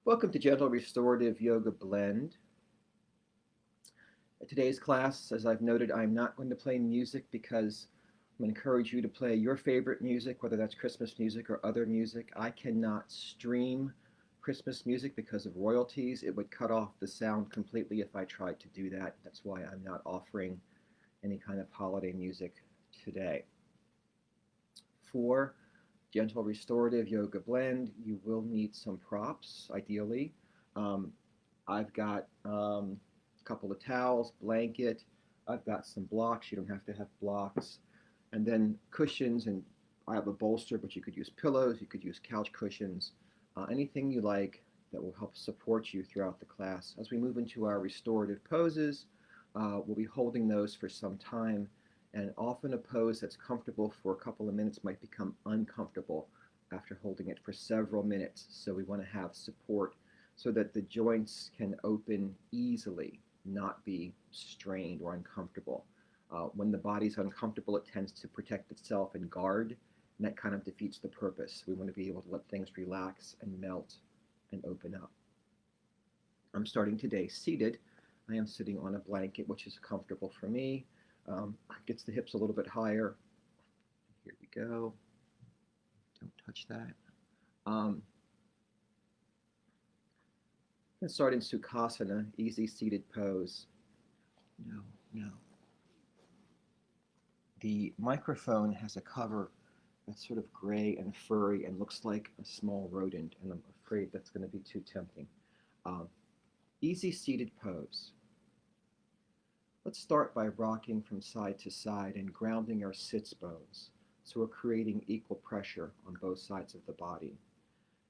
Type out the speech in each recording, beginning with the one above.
Welcome to Gentle Restorative Yoga Blend. In today's class, as I've noted, I'm not going to play music because I'm going to encourage you to play your favorite music, whether that's Christmas music or other music. I cannot stream Christmas music because of royalties. It would cut off the sound completely if I tried to do that. That's why I'm not offering any kind of holiday music today. For Gentle Restorative Yoga Blend, you will need some props, ideally. Um, I've got a couple of towels, blanket. I've got some blocks. You don't have to have blocks. And then cushions, and I have a bolster, but you could use pillows, you could use couch cushions, anything you like that will help support you throughout the class. As we move into our restorative poses, we'll be holding those for some time, and often a pose that's comfortable for a couple of minutes might become uncomfortable after holding it for several minutes. So we want to have support so that the joints can open easily, not be strained or uncomfortable. When the body's uncomfortable, it tends to protect itself and guard, and that kind of defeats the purpose. We want to be able to let things relax and melt and open up. I'm starting today seated. I am sitting on a blanket, which is comfortable for me. Gets the hips a little bit higher. Here we go. Don't touch that. Um, Let's start in Sukhasana, easy seated pose. No, no. The microphone has a cover that's sort of gray and furry and looks like a small rodent, and I'm afraid that's going to be too tempting. Um, Easy seated pose. Let's start by rocking from side to side and grounding our sits bones so we're creating equal pressure on both sides of the body.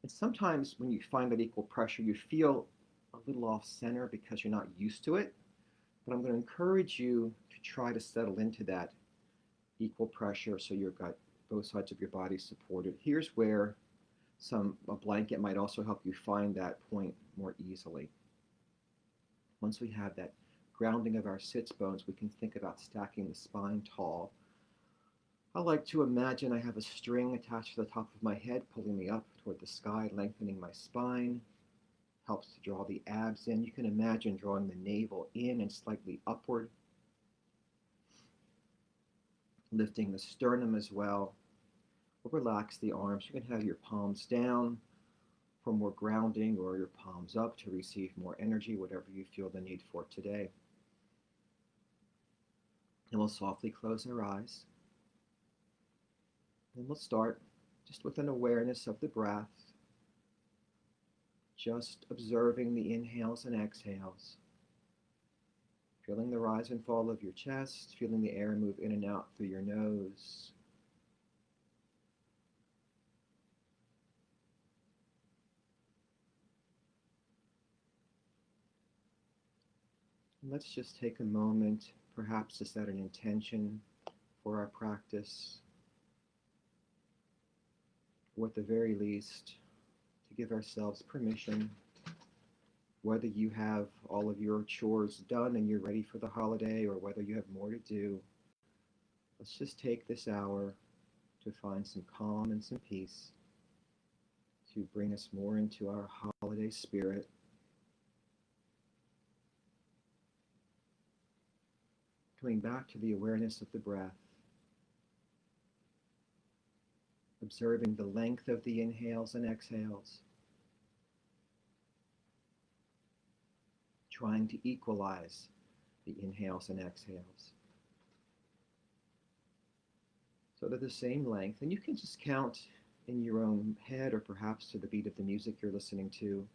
And sometimes when you find that equal pressure, you feel a little off center because you're not used to it. But I'm going to encourage you to try to settle into that equal pressure so you've got both sides of your body supported. Here's where a blanket might also help you find that point more easily. Once we have that grounding of our sits bones, we can think about stacking the spine tall. I like to imagine I have a string attached to the top of my head, pulling me up toward the sky, lengthening my spine. Helps to draw the abs in. You can imagine drawing the navel in and slightly upward, lifting the sternum as well. We'll relax the arms. You can have your palms down for more grounding or your palms up to receive more energy, whatever you feel the need for today. And we'll softly close our eyes. And we'll start just with an awareness of the breath, just observing the inhales and exhales. Feeling the rise and fall of your chest, feeling the air move in and out through your nose. And let's just take a moment, perhaps to set an intention for our practice, or at the very least, to give ourselves permission, whether you have all of your chores done and you're ready for the holiday, or whether you have more to do. Let's just take this hour to find some calm and some peace, to bring us more into our holiday spirit. Coming back to the awareness of the breath, observing the length of the inhales and exhales, trying to equalize the inhales and exhales so they're the same length. And you can just count in your own head or perhaps to the beat of the music you're listening to.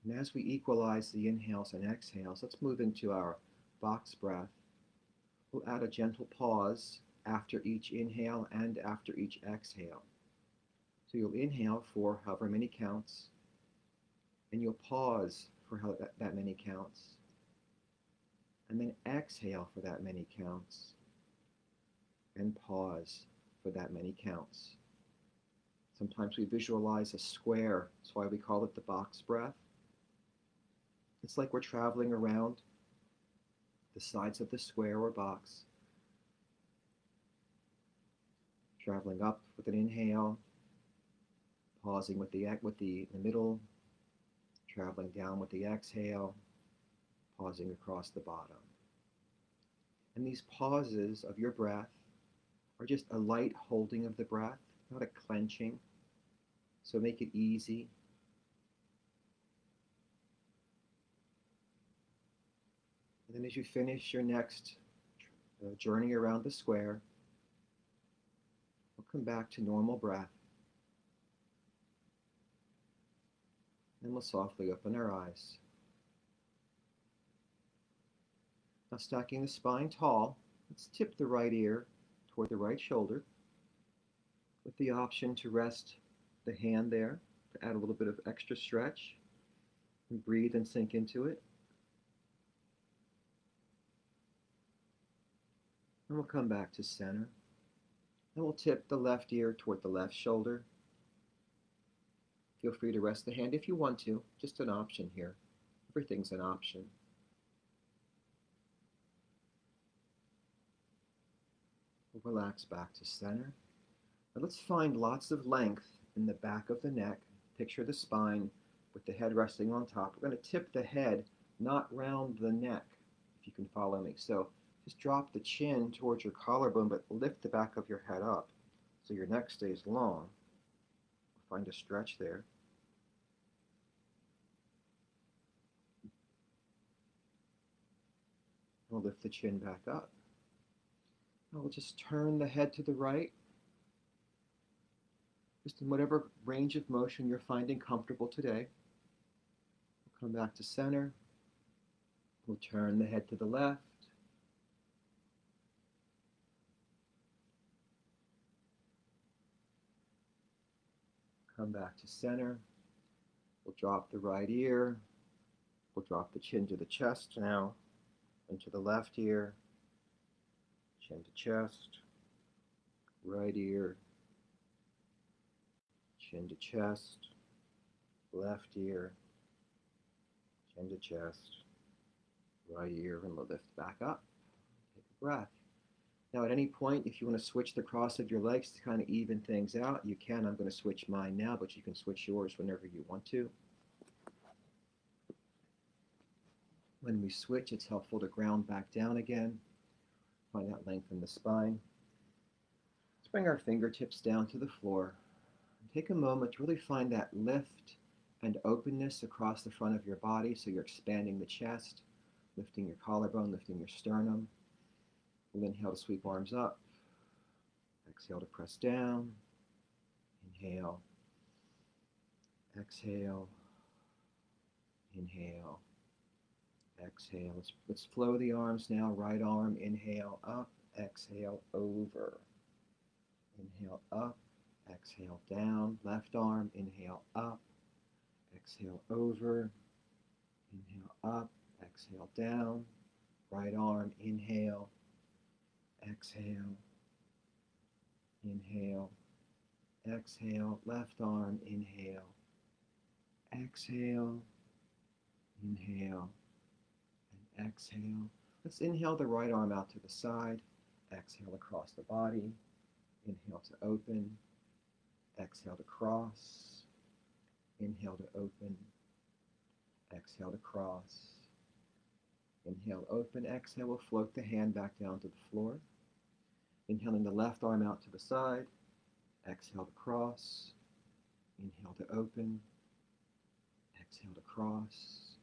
And as we equalize the inhales and exhales, let's move into our box breath. We'll add a gentle pause after each inhale and after each exhale. So you'll inhale for however many counts, and you'll pause for that many counts, and then exhale for that many counts, and pause for that many counts. Sometimes we visualize a square. That's why we call it the box breath. It's like we're traveling around the sides of the square or box, traveling up with an inhale, pausing with the middle, traveling down with the exhale, pausing across the bottom. And these pauses of your breath are just a light holding of the breath, not a clenching. So make it easy. And then as you finish your next journey around the square, we'll come back to normal breath. And we'll softly open our eyes. Now stacking the spine tall, let's tip the right ear toward the right shoulder with the option to rest the hand there to add a little bit of extra stretch and breathe and sink into it. And we'll come back to center. And we'll tip the left ear toward the left shoulder. Feel free to rest the hand if you want to, just an option here. Everything's an option. We'll relax back to center. Now let's find lots of length in the back of the neck. Picture the spine with the head resting on top. We're going to tip the head, not round the neck, if you can follow me. So just drop the chin towards your collarbone, but lift the back of your head up so your neck stays long. Find a stretch there. We'll lift the chin back up. Now we'll just turn the head to the right, just in whatever range of motion you're finding comfortable today. We'll come back to center. We'll turn the head to the left. Come back to center. We'll drop the right ear. We'll drop the chin to the chest now, into the left ear, chin to chest, right ear, chin to chest, left ear, chin to chest, right ear, and we'll lift back up. Take a breath. Now at any point, if you want to switch the cross of your legs to kind of even things out, you can. I'm going to switch mine now, but you can switch yours whenever you want to. When we switch, it's helpful to ground back down again. Find that length in the spine. Let's bring our fingertips down to the floor. Take a moment to really find that lift and openness across the front of your body, so you're expanding the chest, lifting your collarbone, lifting your sternum. We'll inhale to sweep arms up. Exhale to press down. Inhale. Exhale. Inhale. Exhale. Let's flow the arms now. Right arm, inhale, up. Exhale, over. Inhale, up. Exhale, down. Left arm, inhale, up. Exhale, over. Inhale, up. Exhale, down. Right arm, inhale. Exhale. Inhale. Exhale. Left arm, inhale. Exhale. Inhale. And exhale. Let's inhale the right arm out to the side. Exhale across the body. Inhale to open. Exhale to cross. Inhale to open. Exhale to cross. Inhale, open. Exhale, we'll float the hand back down to the floor. Inhaling the left arm out to the side. Exhale to cross. Inhale to open. Exhale to cross.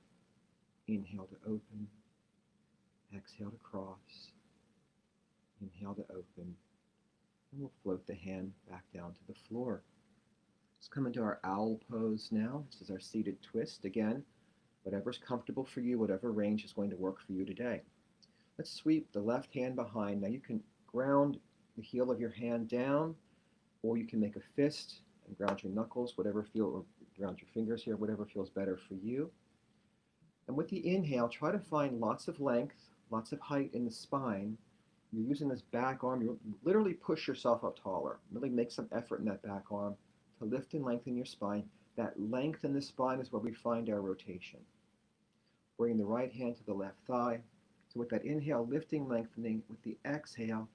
Inhale to open. Exhale to cross. Inhale to open. And we'll float the hand back down to the floor. Let's come into our owl pose now. This is our seated twist. Again, whatever's comfortable for you, whatever range is going to work for you today. Let's sweep the left hand behind. Now you can ground the heel of your hand down, or you can make a fist and ground your knuckles, or ground your fingers here, whatever feels better for you. And with the inhale, try to find lots of length, lots of height in the spine. You're using this back arm. You literally push yourself up taller. Really make some effort in that back arm to lift and lengthen your spine. That length in the spine is where we find our rotation. Bring the right hand to the left thigh. So with that inhale, lifting, lengthening. With the exhale,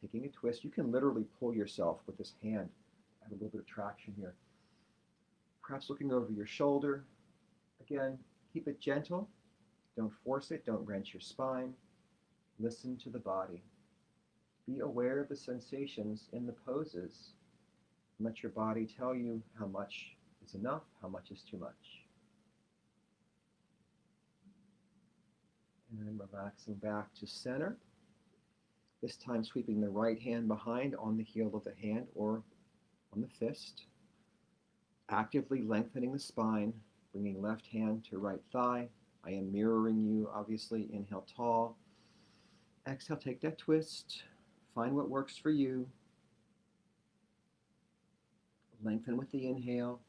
taking a twist. You can literally pull yourself with this hand. Add a little bit of traction here. perhaps looking over your shoulder. Again, keep it gentle. Don't force it. Don't wrench your spine. Listen to the body. Be aware of the sensations in the poses. Let your body tell you how much is enough, how much is too much. And then relaxing back to center. This time sweeping the right hand behind on the heel of the hand or on the fist. Actively lengthening the spine, bringing left hand to right thigh. I am mirroring you, obviously. Inhale tall. Exhale, take that twist. Find what works for you. Lengthen with the inhale.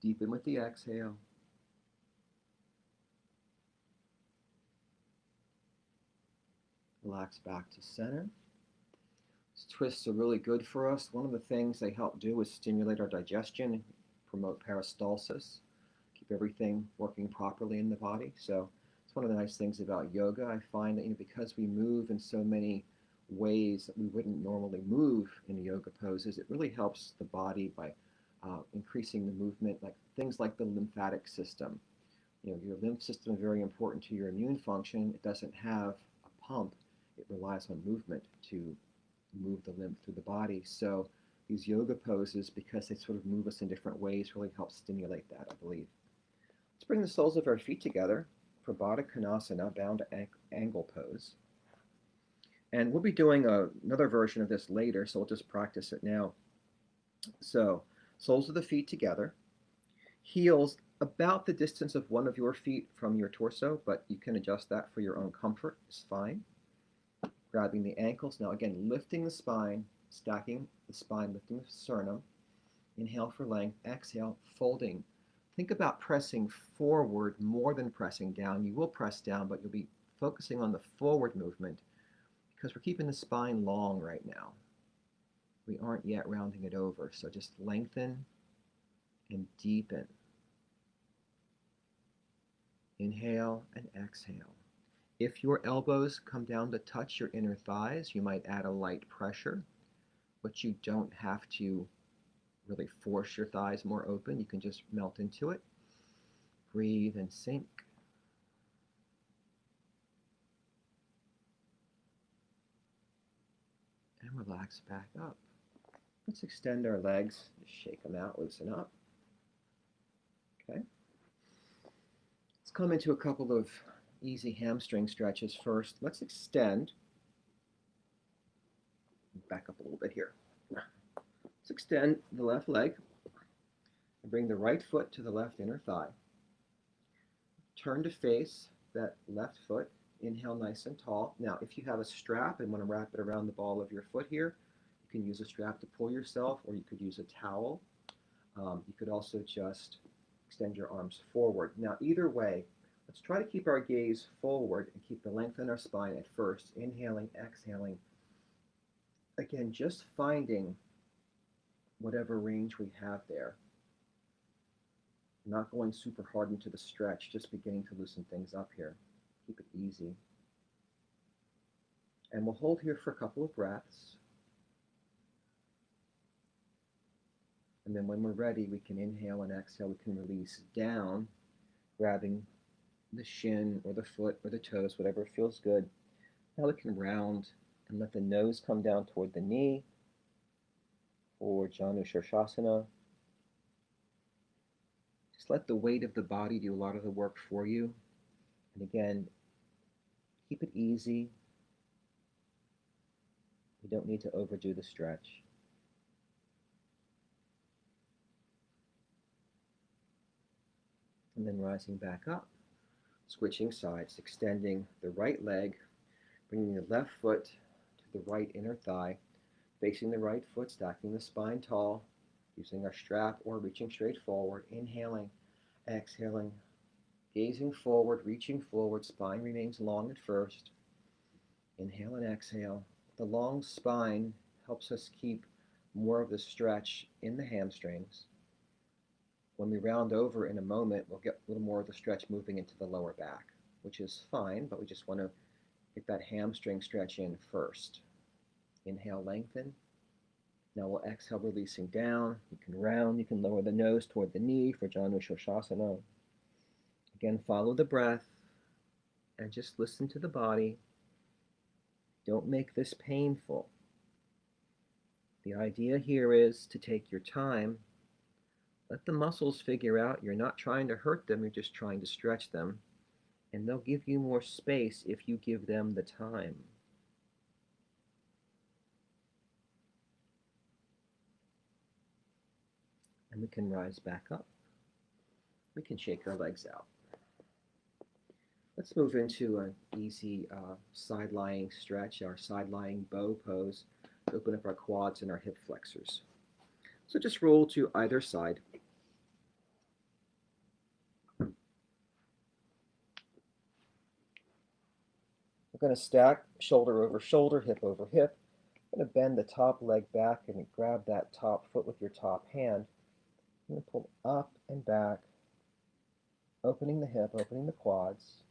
Deepen with the exhale. Relax back to center. These twists are really good for us. One of the things they help do is stimulate our digestion, promote peristalsis, keep everything working properly in the body. So it's one of the nice things about yoga. I find that because we move in so many ways that we wouldn't normally move in yoga poses, it really helps the body by increasing the movement, like things like the lymphatic system. Your lymph system is very important to your immune function. It doesn't have a pump. It relies on movement to move the lymph through the body. So these yoga poses, because they sort of move us in different ways, really help stimulate that, I believe. Let's bring the soles of our feet together for Baddha Konasana, bound angle pose. And we'll be doing another version of this later, so we'll just practice it now. So, soles of the feet together, heels about the distance of one of your feet from your torso, but you can adjust that for your own comfort, it's fine. Grabbing the ankles. Now again, lifting the spine, stacking the spine, lifting the sternum. Inhale for length, exhale, folding. Think about pressing forward more than pressing down. You will press down, but you'll be focusing on the forward movement because we're keeping the spine long right now. We aren't yet rounding it over, so just lengthen and deepen. Inhale and exhale. If your elbows come down to touch your inner thighs, you might add a light pressure, but you don't have to really force your thighs more open. You can just melt into it. Breathe and sink. And relax back up. Let's extend our legs, shake them out, loosen up. Okay. Let's come into a couple of easy hamstring stretches first. Let's extend. Back up a little bit here. Let's extend the left leg and bring the right foot to the left inner thigh. Turn to face that left foot. Inhale nice and tall. Now, if you have a strap and want to wrap it around the ball of your foot here, you can use a strap to pull yourself, or you could use a towel. You could also just extend your arms forward. Now, either way, let's try to keep our gaze forward and keep the length in our spine at first. Inhaling, exhaling. Again, just finding whatever range we have there. Not going super hard into the stretch, just beginning to loosen things up here. Keep it easy. And we'll hold here for a couple of breaths. And then when we're ready, we can inhale and exhale. We can release down, grabbing the shin or the foot or the toes, whatever feels good. Now we can round and let the nose come down toward the knee for Janu Shirshasana. Just let the weight of the body do a lot of the work for you. And again, keep it easy. You don't need to overdo the stretch. And then rising back up, switching sides, extending the right leg, bringing the left foot to the right inner thigh, facing the right foot, stacking the spine tall, using our strap or reaching straight forward, inhaling, exhaling, gazing forward, reaching forward, spine remains long at first. Inhale and exhale. The long spine helps us keep more of the stretch in the hamstrings. When we round over in a moment, we'll get a little more of the stretch moving into the lower back, which is fine, but we just want to get that hamstring stretch in first. Inhale, lengthen. Now we'll exhale, releasing down. You can round, you can lower the nose toward the knee for Janu Shoshasana. Again, follow the breath and just listen to the body. Don't make this painful. The idea here is to take your time. Let the muscles figure out you're not trying to hurt them, you're just trying to stretch them. And they'll give you more space if you give them the time. And we can rise back up. We can shake our legs out. Let's move into an easy side-lying stretch, our side-lying bow pose, to open up our quads and our hip flexors. So just roll to either side. We're going to stack shoulder over shoulder, hip over hip. I'm going to bend the top leg back and grab that top foot with your top hand. I'm going to pull up and back, opening the hip, opening the quads.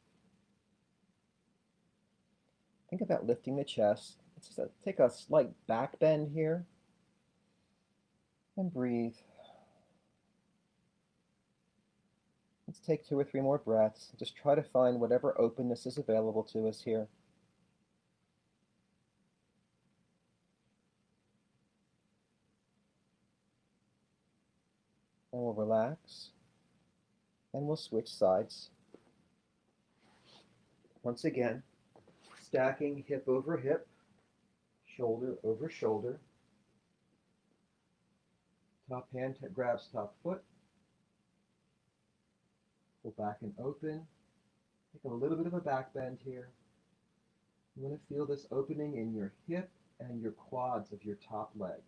Think about lifting the chest. Let's just take a slight back bend here and breathe. Let's take 2 or 3 more breaths. Just try to find whatever openness is available to us here. And we'll relax and we'll switch sides. Once again, stacking hip over hip, shoulder over shoulder. Top hand grabs top foot. Pull back and open. Take a little bit of a back bend here. You want to feel this opening in your hip and your quads of your top leg.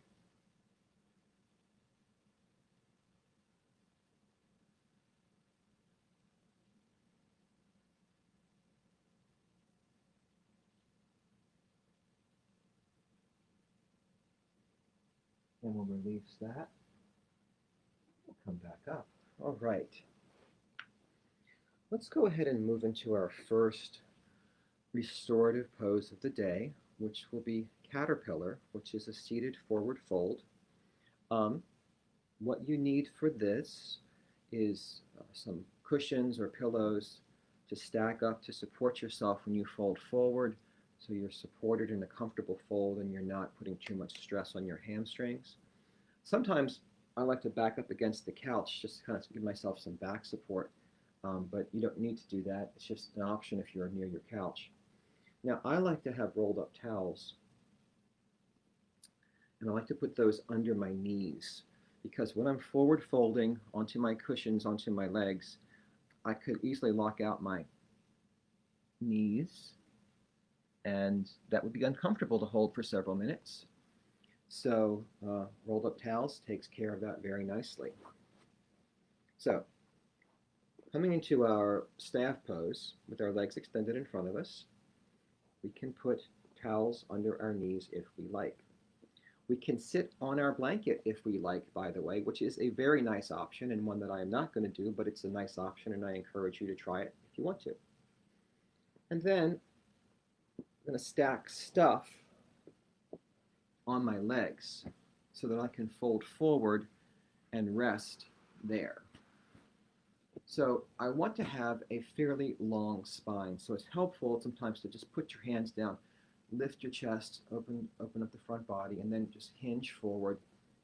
And we'll release that. We'll come back up. All right. Let's go ahead and move into our first restorative pose of the day, which will be caterpillar, which is a seated forward fold. What you need for this is some cushions or pillows to stack up to support yourself when you fold forward, so you're supported in a comfortable fold and you're not putting too much stress on your hamstrings. Sometimes I like to back up against the couch just to kind of give myself some back support, but you don't need to do that. It's just an option if you're near your couch. Now, I like to have rolled up towels, and I like to put those under my knees because when I'm forward folding onto my cushions, onto my legs, I could easily lock out my knees, and that would be uncomfortable to hold for several minutes. So rolled up towels takes care of that very nicely. So coming into our staff pose with our legs extended in front of us, we can put towels under our knees if we like. We can sit on our blanket if we like, by the way, which is a very nice option and one that I am not going to do, but it's a nice option and I encourage you to try it if you want to. And then I'm going to stack stuff on my legs so that I can fold forward and rest there. So I want to have a fairly long spine, so it's helpful sometimes to just put your hands down, lift your chest, open up the front body, and then just hinge forward,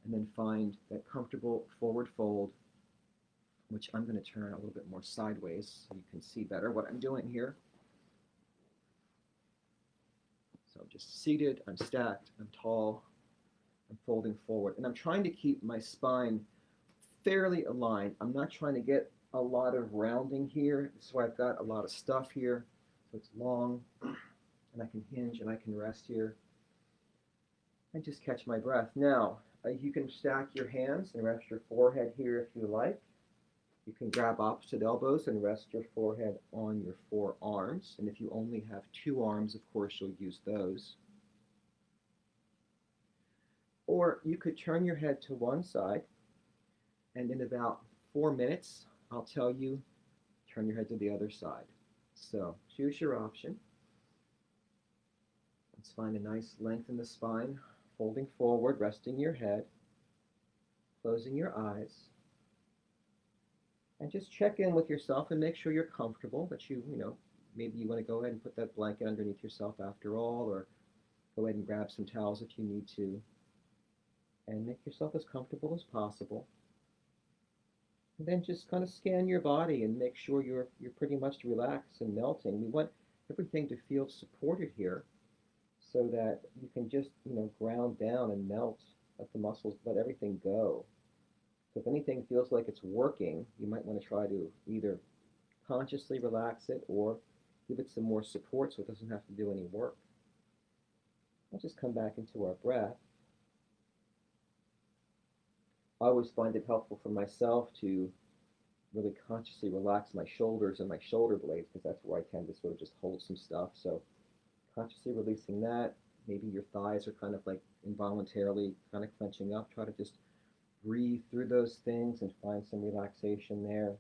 and then find that comfortable forward fold, which I'm going to turn a little bit more sideways so you can see better what I'm doing here. So I'm just seated, I'm stacked, I'm tall, I'm folding forward, and I'm trying to keep my spine fairly aligned. I'm not trying to get a lot of rounding here. This is why I've got a lot of stuff here. So it's long, and I can hinge and I can rest here. And just catch my breath. Now, you can stack your hands and rest your forehead here if you like. You can grab opposite elbows and rest your forehead on your forearms. And if you only have 2 arms, of course, you'll use those. Or you could turn your head to one side, and in about 4 minutes, I'll tell you, turn your head to the other side. So choose your option. Let's find a nice length in the spine folding forward, resting your head, closing your eyes, and just check in with yourself and make sure you're comfortable, that maybe you want to go ahead and put that blanket underneath yourself after all, or go ahead and grab some towels if you need to, and make yourself as comfortable as possible. And then just kind of scan your body and make sure you're pretty much relaxed and melting. We want everything to feel supported here so that you can just, ground down and melt, let the muscles, let everything go. So if anything feels like it's working, you might want to try to either consciously relax it or give it some more support so it doesn't have to do any work. Let's just come back into our breath. I always find it helpful for myself to really consciously relax my shoulders and my shoulder blades because that's where I tend to sort of just hold some stuff. So consciously releasing that. Maybe your thighs are kind of like involuntarily kind of clenching up. Try to just breathe through those things and find some relaxation there.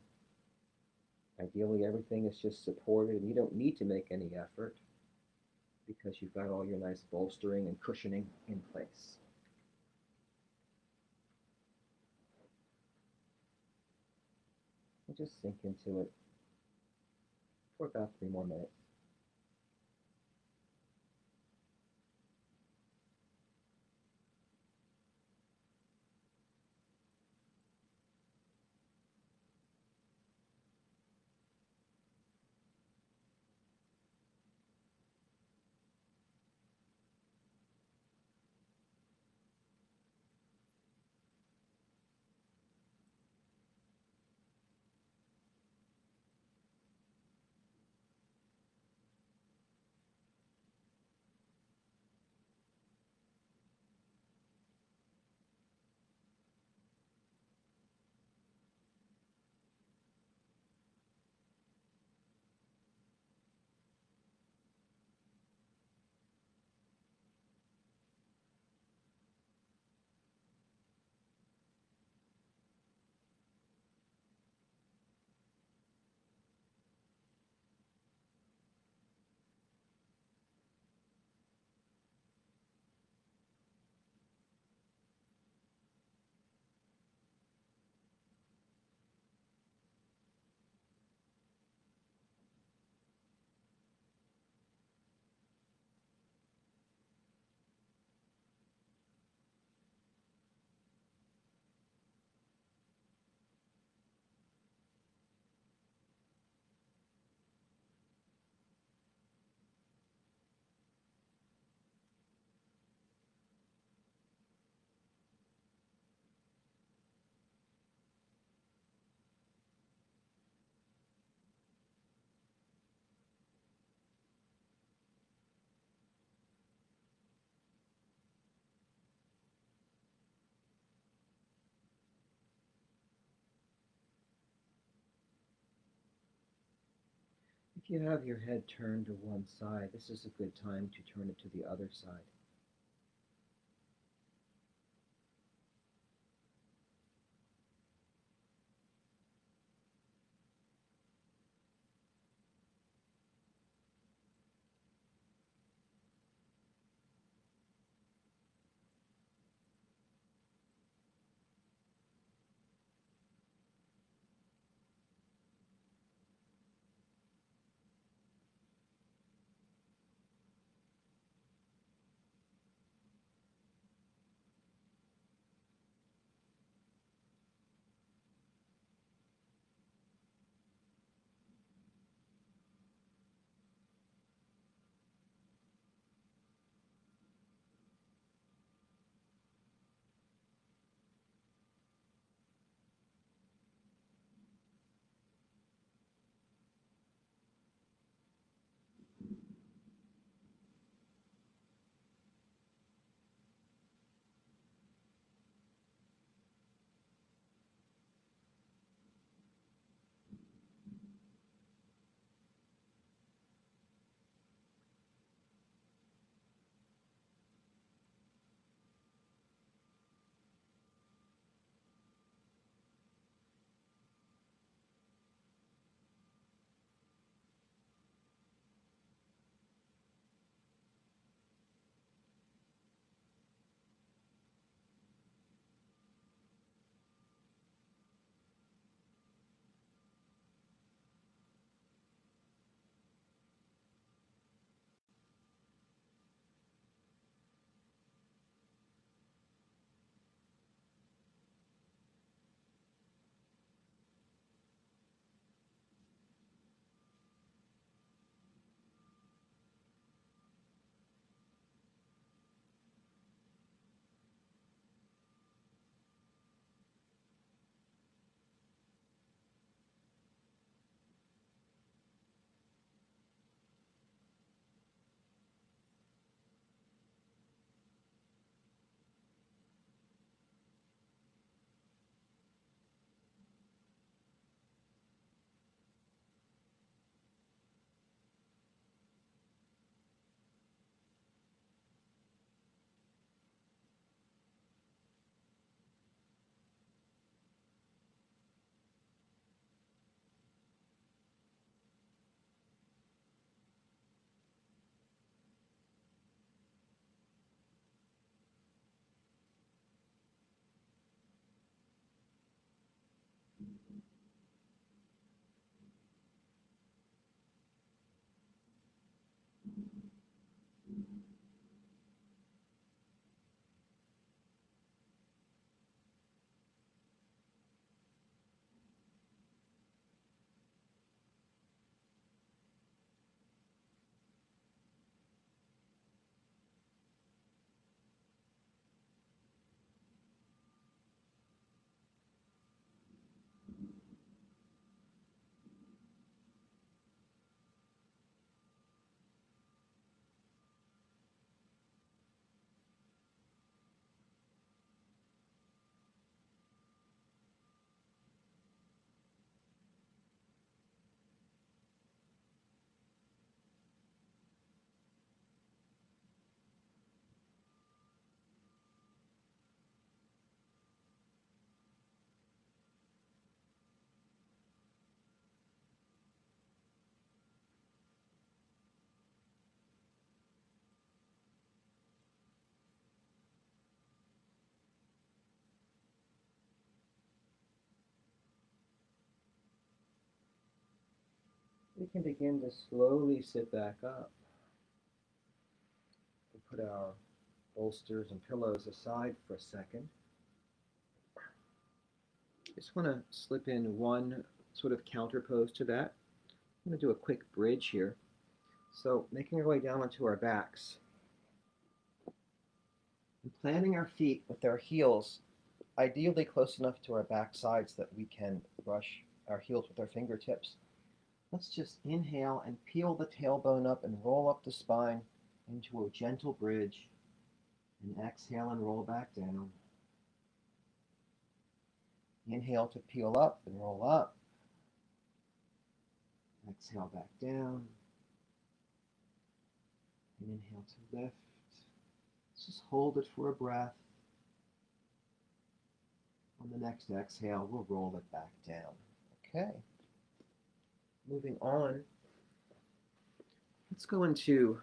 Ideally, everything is just supported and you don't need to make any effort because you've got all your nice bolstering and cushioning in place. And just sink into it for about 3 more minutes. If you have your head turned to one side, this is a good time to turn it to the other side. we can begin to slowly sit back up. We'll put our bolsters and pillows aside for a second. Just want to slip in one sort of counter pose to that. I'm going to do a quick bridge here. So making our way down onto our backs. And planting our feet with our heels, ideally close enough to our back sides that we can brush our heels with our fingertips. Let's just inhale and peel the tailbone up and roll up the spine into a gentle bridge. And exhale and roll back down. Inhale to peel up and roll up. Exhale back down. And inhale to lift. Let's just hold it for a breath. On the next exhale, we'll roll it back down. Okay. Moving on. Let's go into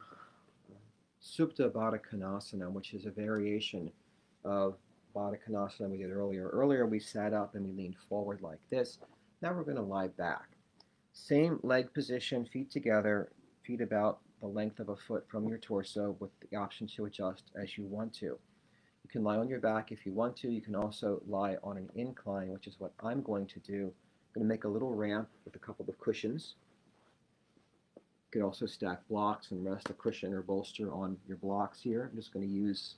Supta Baddha Konasana, which is a variation of Baddha Konasana we did earlier. Earlier we sat up and we leaned forward like this. Now we're going to lie back. Same leg position, feet together, feet about the length of a foot from your torso with the option to adjust as you want to. You can lie on your back if you want to. You can also lie on an incline, which is what I'm going to do. I'm going to make a little ramp with a couple of cushions. You can also stack blocks and rest a cushion or bolster on your blocks here. I'm just going to use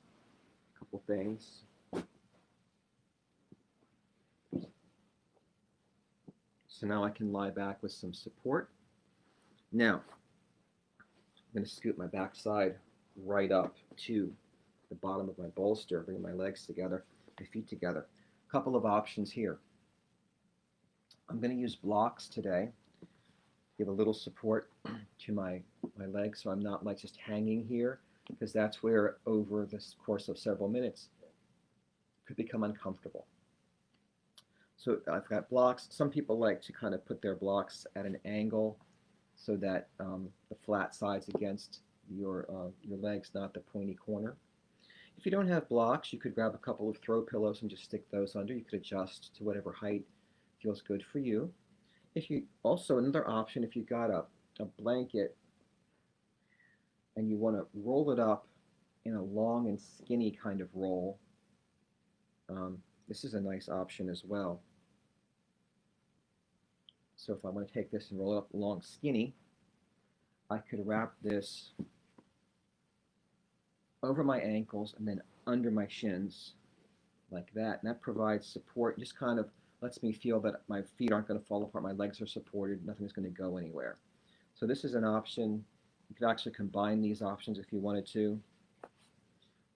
a couple things. So now I can lie back with some support. Now, I'm going to scoot my backside right up to the bottom of my bolster, bring my legs together, my feet together. A couple of options here. I'm going to use blocks today. Give a little support to my legs so I'm not like just hanging here, because that's where over the course of several minutes it could become uncomfortable. So I've got blocks. Some people like to kind of put their blocks at an angle so that the flat side's against your legs, not the pointy corner. If you don't have blocks, you could grab a couple of throw pillows and just stick those under. You could adjust to whatever height feels good for you. If you also, another option, if you've got a blanket and you want to roll it up in a long and skinny kind of roll, this is a nice option as well. So if I want to take this and roll it up long skinny, I could wrap this over my ankles and then under my shins like that. And that provides support, just kind of lets me feel that my feet aren't going to fall apart, my legs are supported, nothing's going to go anywhere. So this is an option. You could actually combine these options if you wanted to.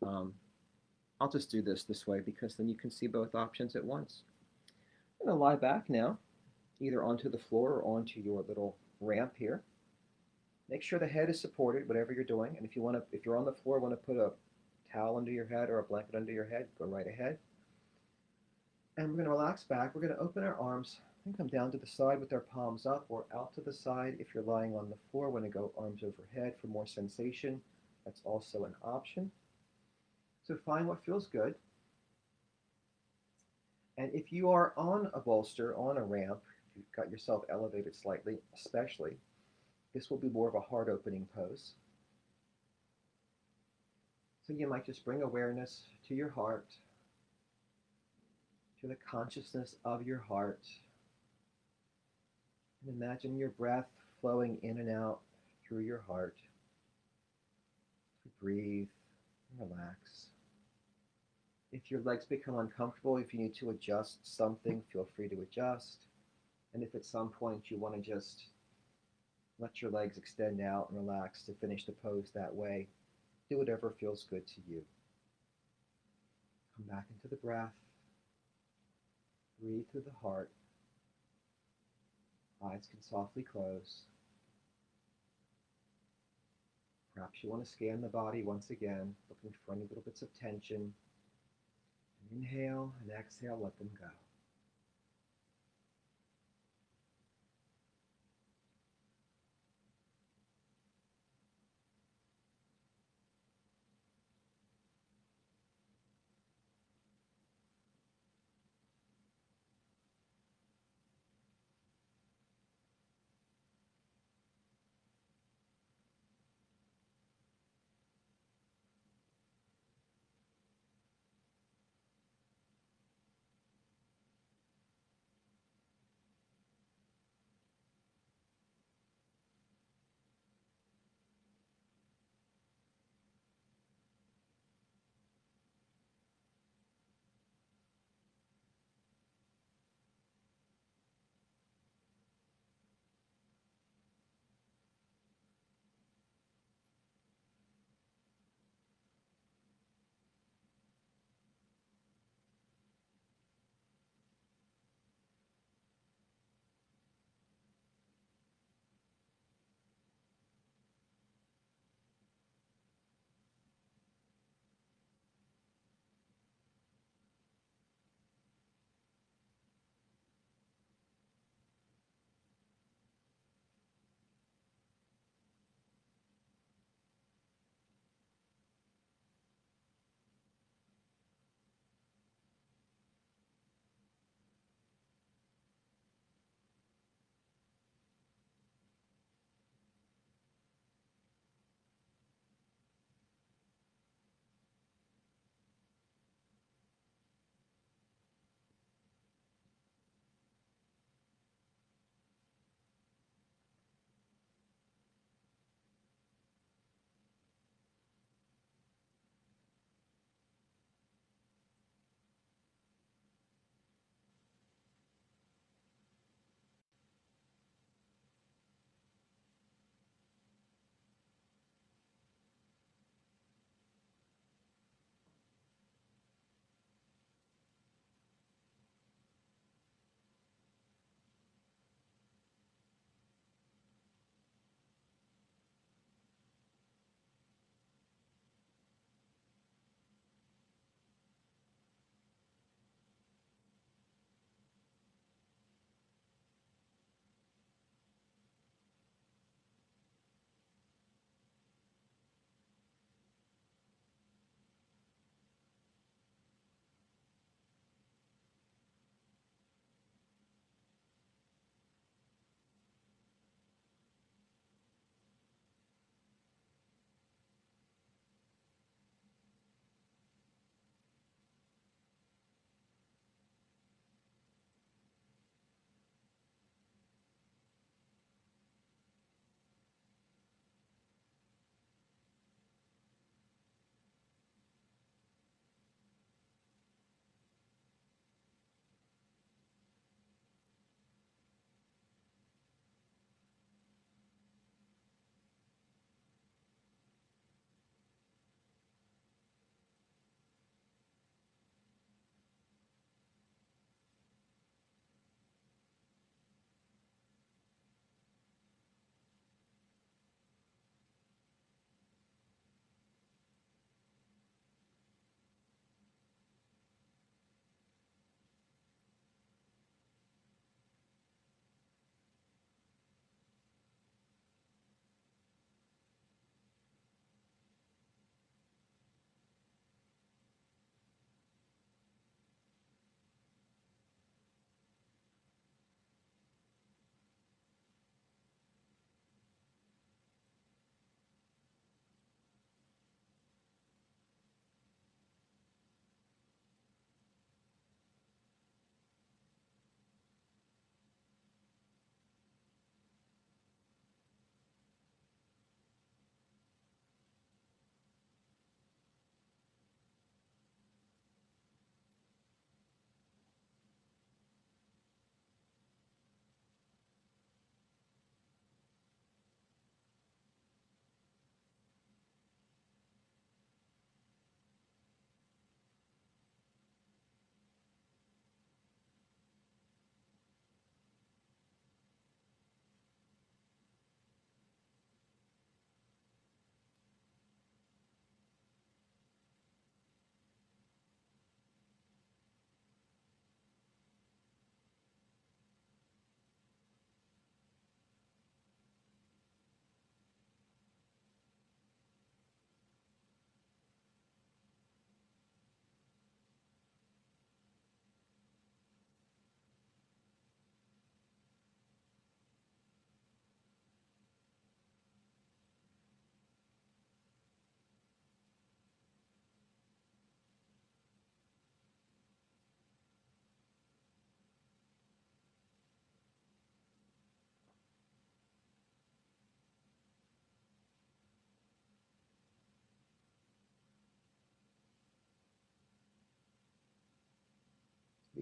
I'll just do this way because then you can see both options at once. I'm going to lie back now, either onto the floor or onto your little ramp here. Make sure the head is supported, whatever you're doing. And if you're on the floor, want to put a towel under your head or a blanket under your head, go right ahead. And we're going to relax back. We're going to open our arms and come down to the side with our palms up or out to the side. If you're lying on the floor, we're going to go arms overhead for more sensation. That's also an option. So find what feels good. And if you are on a bolster, on a ramp, if you've got yourself elevated slightly, especially, this will be more of a heart opening pose. So you might just bring awareness to your heart, to the consciousness of your heart. And imagine your breath flowing in and out through your heart. Breathe and relax. If your legs become uncomfortable, if you need to adjust something, feel free to adjust. And if at some point you want to just let your legs extend out and relax to finish the pose that way, do whatever feels good to you. Come back into the breath. Breathe through the heart. Eyes can softly close. Perhaps you want to scan the body once again, looking for any little bits of tension. Inhale and exhale, let them go.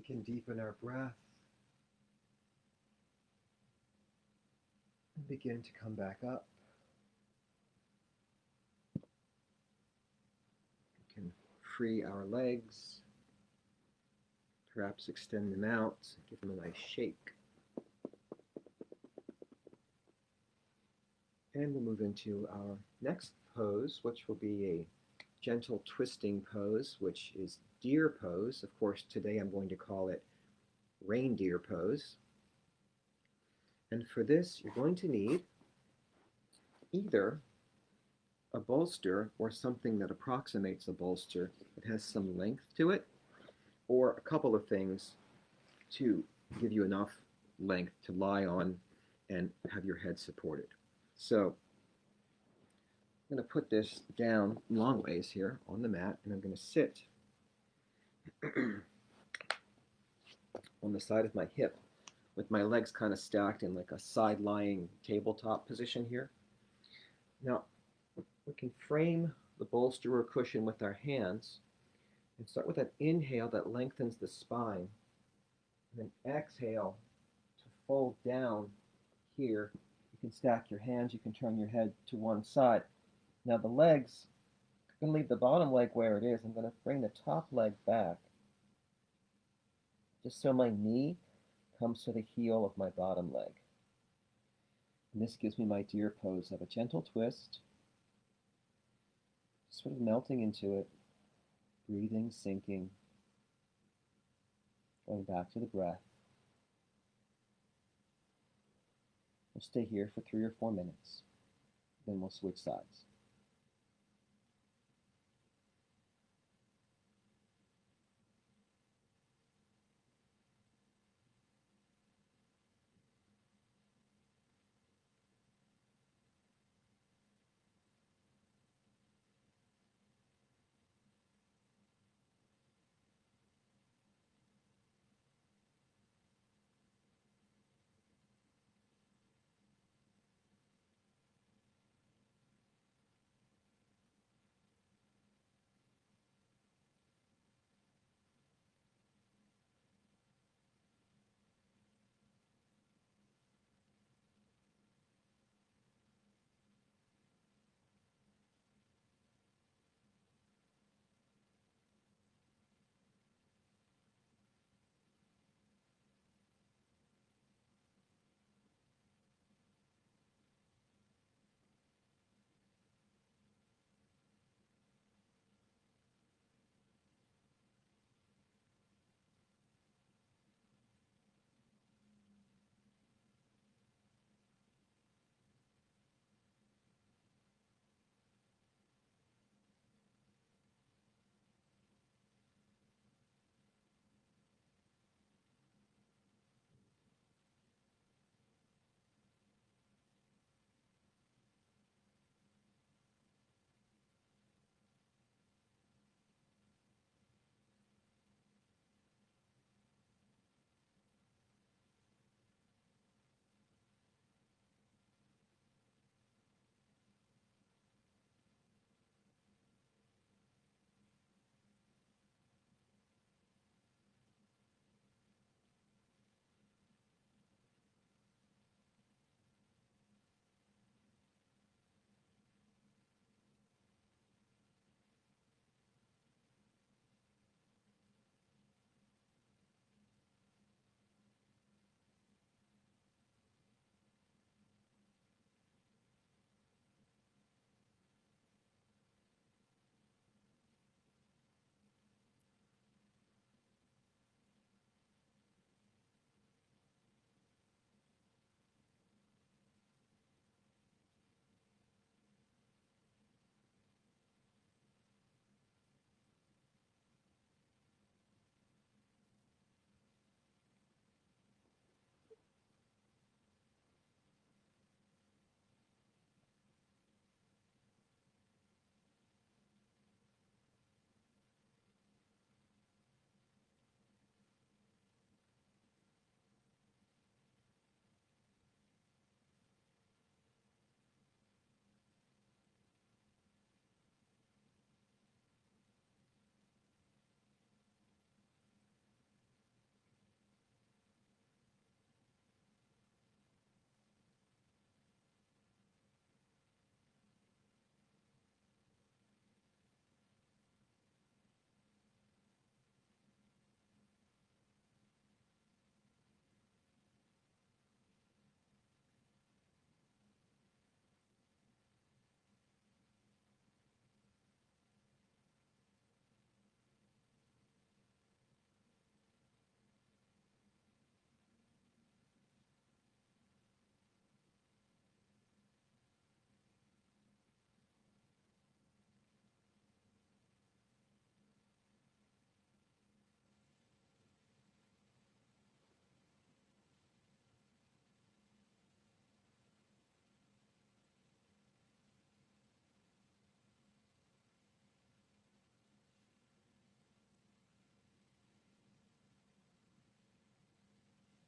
can deepen our breath and begin to come back up. We can free our legs, perhaps extend them out, give them a nice shake. And we'll move into our next pose, which will be a gentle twisting pose, which is deer pose. Of course, today I'm going to call it reindeer pose. And for this, you're going to need either a bolster or something that approximates a bolster that has some length to it, or a couple of things to give you enough length to lie on and have your head supported. So I'm going to put this down long ways here on the mat, and I'm going to sit on the side of my hip with my legs kind of stacked in like a side-lying tabletop position here. Now, we can frame the bolster or cushion with our hands and start with an inhale that lengthens the spine, and then exhale to fold down here. You can stack your hands, you can turn your head to one side. Now the legs, I'm going to leave the bottom leg where it is. I'm going to bring the top leg back, just so my knee comes to the heel of my bottom leg. And this gives me my deer pose of a gentle twist, sort of melting into it, breathing, sinking, going back to the breath. We'll stay here for 3 or 4 minutes, then we'll switch sides.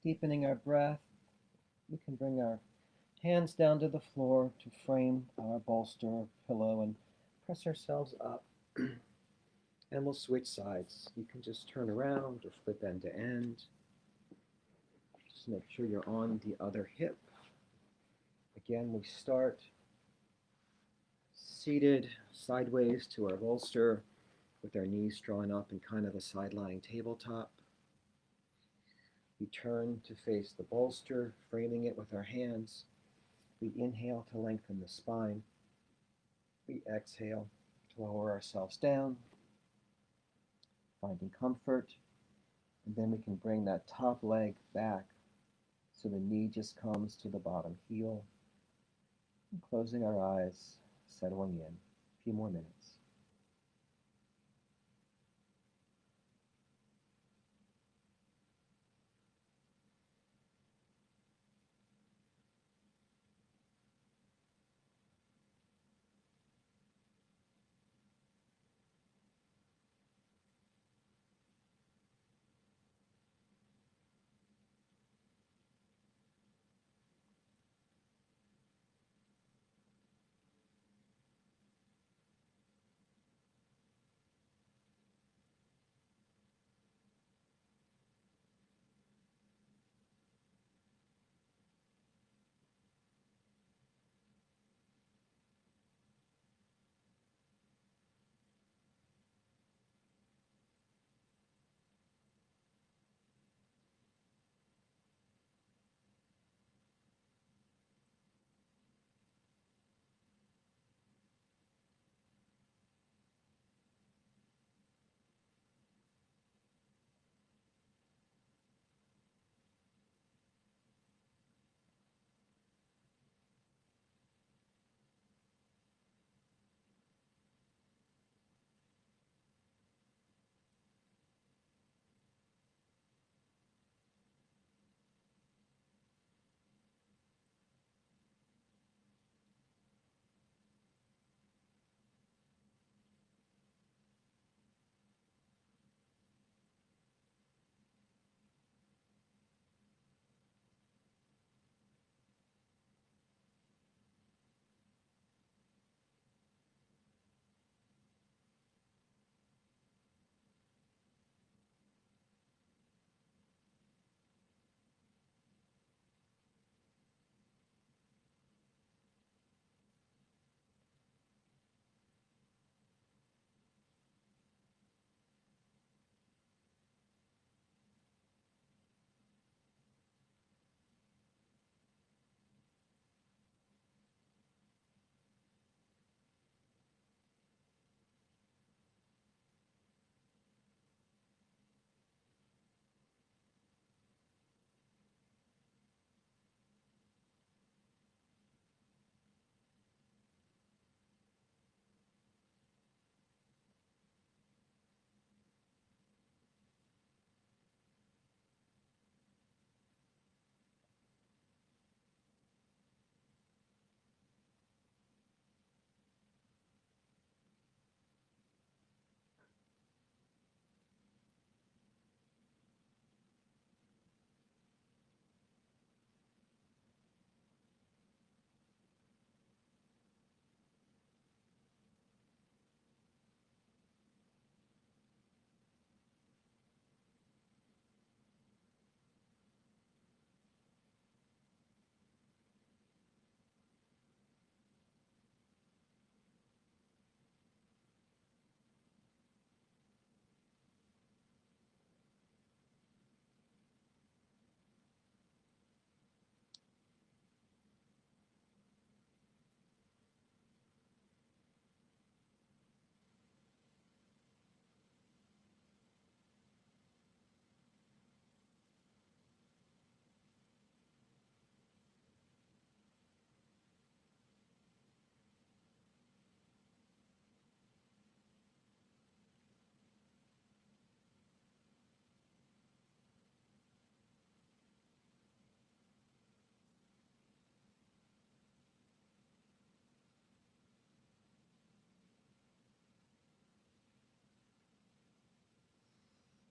Deepening our breath, we can bring our hands down to the floor to frame our bolster or pillow and press ourselves up. And we'll switch sides. You can just turn around or flip end to end. Just make sure you're on the other hip. Again, we start seated sideways to our bolster with our knees drawn up in kind of a side-lying tabletop. We turn to face the bolster, framing it with our hands. We inhale to lengthen the spine. We exhale to lower ourselves down, finding comfort. And then we can bring that top leg back so the knee just comes to the bottom heel. And closing our eyes, settling in. A few more minutes.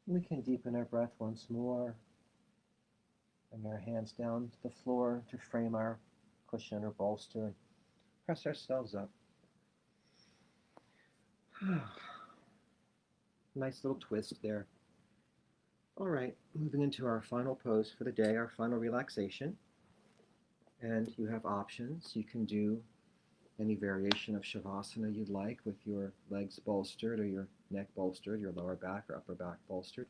We can deepen our breath once more. Bring our hands down to the floor to frame our cushion or bolster and press ourselves up. Nice little twist there. All right, moving into our final pose for the day, our final relaxation. And you have options. You can do any variation of Shavasana you'd like with your legs bolstered or your neck bolstered, your lower back or upper back bolstered.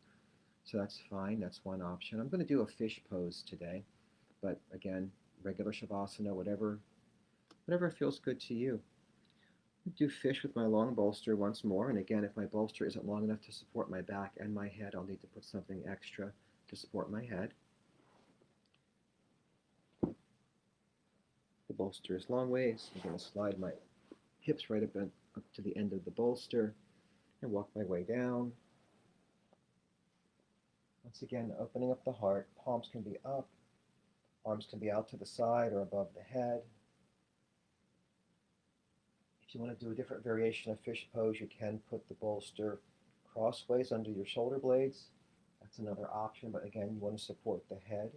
So that's fine. That's one option. I'm going to do a fish pose today, but again, regular Shavasana, whatever feels good to you. I do fish with my long bolster once more, and again, if my bolster isn't long enough to support my back and my head, I'll need to put something extra to support my head. The bolster is long ways. I'm going to slide my hips right up to the end of the bolster and walk my way down. Once again, opening up the heart. Palms can be up, arms can be out to the side or above the head. If you want to do a different variation of fish pose, you can put the bolster crossways under your shoulder blades. That's another option, but again, you want to support the head.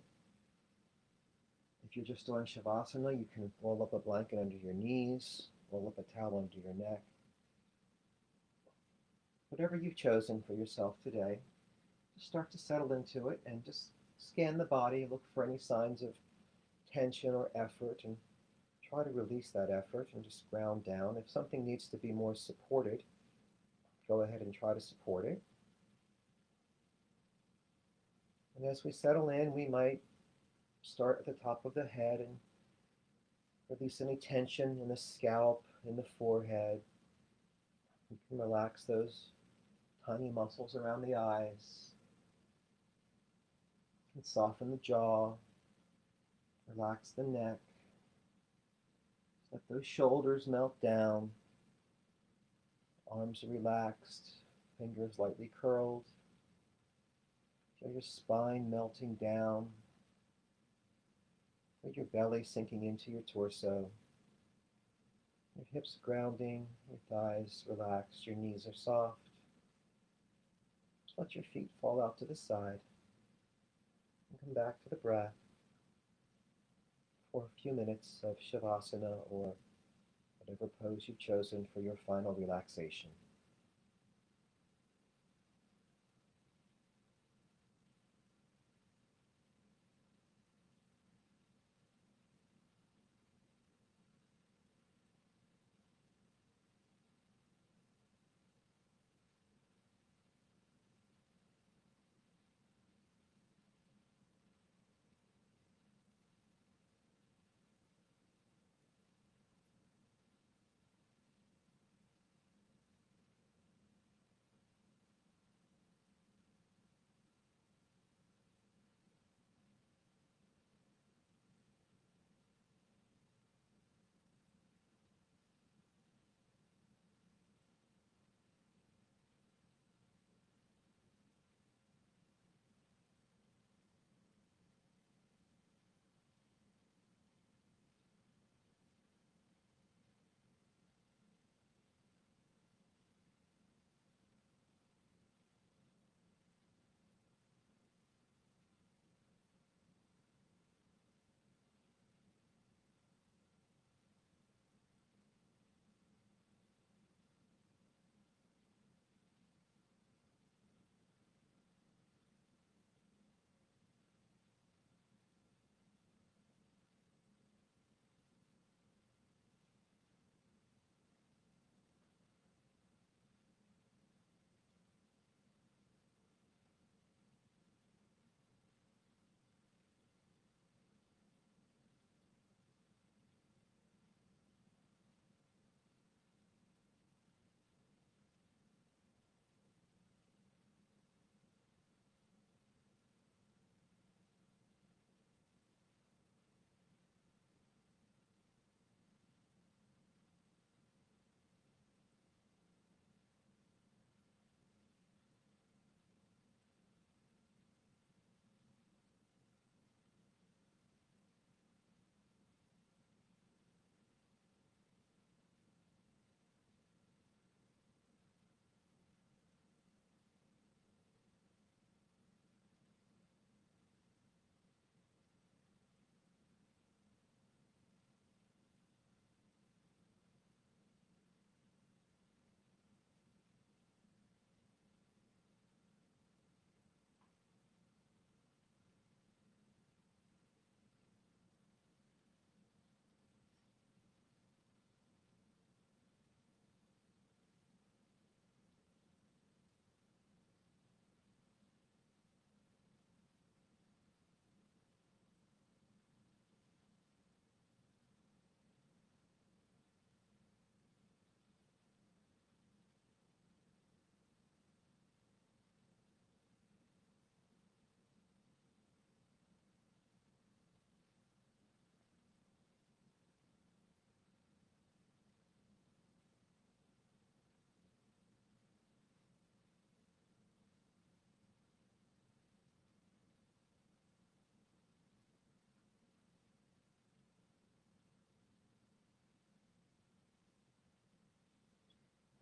If you're just doing Shavasana, you can roll up a blanket under your knees, roll up a towel under your neck. Whatever you've chosen for yourself today, just start to settle into it and just scan the body, look for any signs of tension or effort, and try to release that effort and just ground down. If something needs to be more supported, go ahead and try to support it. And as we settle in, we might start at the top of the head and release any tension in the scalp, in the forehead. You can relax those tiny muscles around the eyes. You can soften the jaw, relax the neck. Let those shoulders melt down. Arms are relaxed, fingers lightly curled. Feel your spine melting down. Feel your belly sinking into your torso. Your hips grounding, your thighs relaxed, your knees are soft. Just let your feet fall out to the side. And come back to the breath for a few minutes of Shavasana or whatever pose you've chosen for your final relaxation.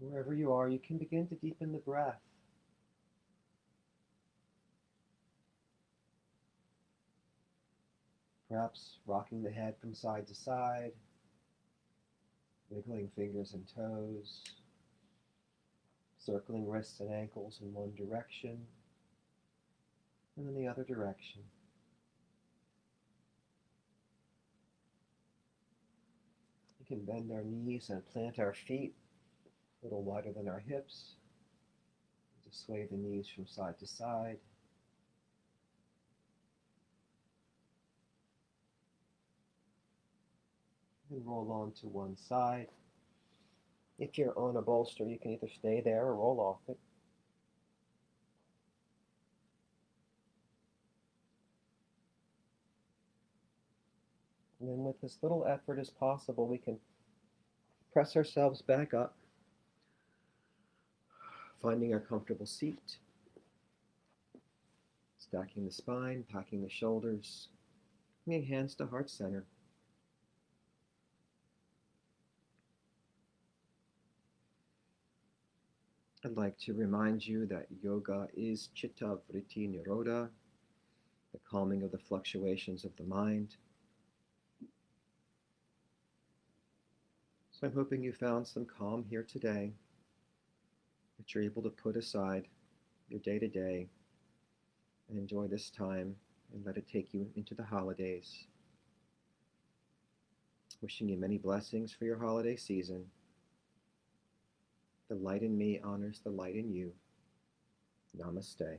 Wherever you are, you can begin to deepen the breath. Perhaps rocking the head from side to side, wiggling fingers and toes, circling wrists and ankles in one direction, and in the other direction. We can bend our knees and plant our feet a little wider than our hips, to sway the knees from side to side. And roll on to one side. If you're on a bolster, you can either stay there or roll off it. And then with as little effort as possible, we can press ourselves back up, finding our comfortable seat, stacking the spine, packing the shoulders, bringing hands to heart center. I'd like to remind you that yoga is chitta vritti nirodha, the calming of the fluctuations of the mind. So I'm hoping you found some calm here today, that you're able to put aside your day-to-day and enjoy this time and let it take you into the holidays. Wishing you many blessings for your holiday season. The light in me honors the light in you. Namaste.